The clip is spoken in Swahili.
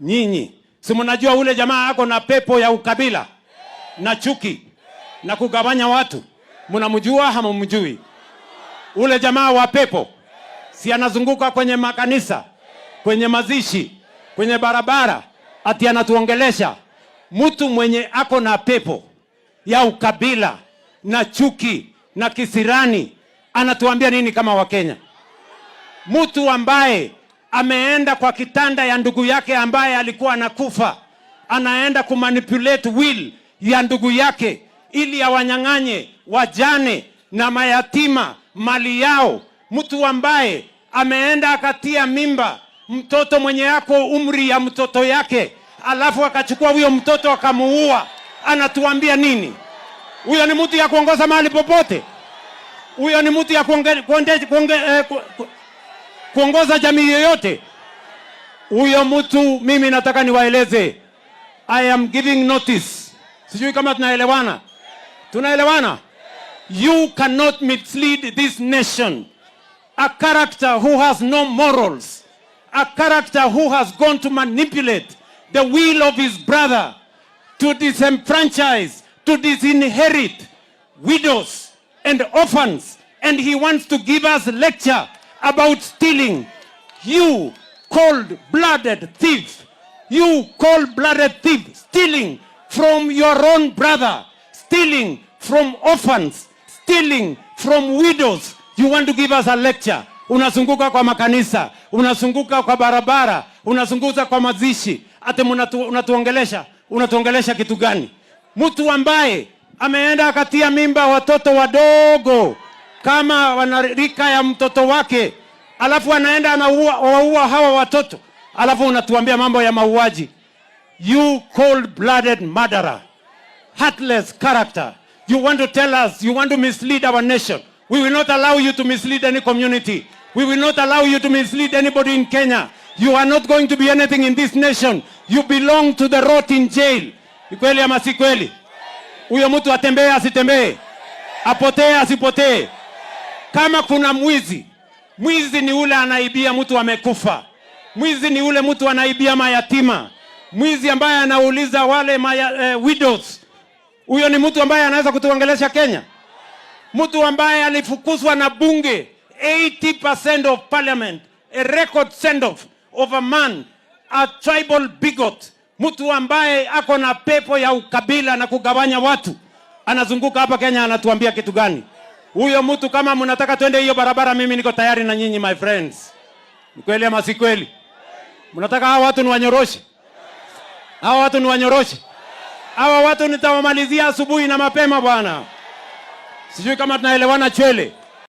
Nyinyi si mnajua ule jamaa ako na pepo ya ukabila na chuki na kugawanya watu? Mnamjua ama mjui? Ule jamaa wa pepo si anazunguka kwenye makanisa, kwenye mazishi, kwenye barabara, ati anatuongelesha. Mtu mwenye ako na pepo ya ukabila na chuki na kisirani anatuambia nini kama Wakenya? Mtu ambaye ameenda kwa kitanda ya ndugu yake ambaye alikuwa anakufa, anaenda kumanipulate will ya ndugu yake ili awanyang'anye wajane na mayatima mali yao. Mtu ambaye ameenda akatia mimba mtoto mwenye yako umri ya mtoto yake, alafu akachukua huyo mtoto akamuua, anatuambia nini? Huyo ni mtu ya kuongoza mahali popote? Huyo ni mtu ya kuongoza jamii yoyote? Huyo mtu mimi nataka niwaeleze, I am giving notice. Sijui kama tunaelewana. Tunaelewana? You cannot mislead this nation. A character who has no morals, a character who has gone to manipulate the will of his brother, to disenfranchise, to disinherit widows and orphans, and he wants to give us a lecture about stealing. You cold-blooded thief, you cold-blooded thief, stealing from your own brother, stealing from orphans, stealing from widows. You want to give us a lecture? Unazunguka kwa makanisa, unazunguka kwa barabara, unazunguka kwa mazishi, ate unatuongelesha kitu gani? Mtu ambaye ameenda akatia mimba watoto wadogo kama wanarika ya mtoto wake, alafu anaenda anaua hawa watoto, alafu unatuambia mambo ya mauaji. You cold-blooded murderer, heartless character. You want to tell us, you want to mislead our nation. We will not allow you to mislead any community. We will not allow you to mislead anybody in Kenya. You are not going to be anything in this nation. You belong to the rot in jail. Ni kweli ama si kweli? Huyo mtu atembee asitembee, apotee asipotee. Kama kuna mwizi, mwizi ni ule anaibia mtu amekufa. Mwizi ni ule mtu anaibia mayatima. Mwizi ambaye anauliza wale widows. Huyo ni mtu ambaye anaweza kutuongelesha Kenya? Mtu ambaye alifukuzwa na bunge, 80% of parliament, a record send-off of a man, a tribal bigot. Mtu ambaye ako na pepo ya ukabila na kugawanya watu, anazunguka hapa Kenya anatuambia kitu gani? Huyo mtu kama mnataka twende hiyo barabara, mimi niko tayari na nyinyi my friends. Ni kweli ama si kweli? Mnataka hawa watu niwanyoroshe? Hawa watu niwanyoroshe? Hawa watu nitawamalizia asubuhi na mapema bwana. Sijui kama tunaelewana chwele.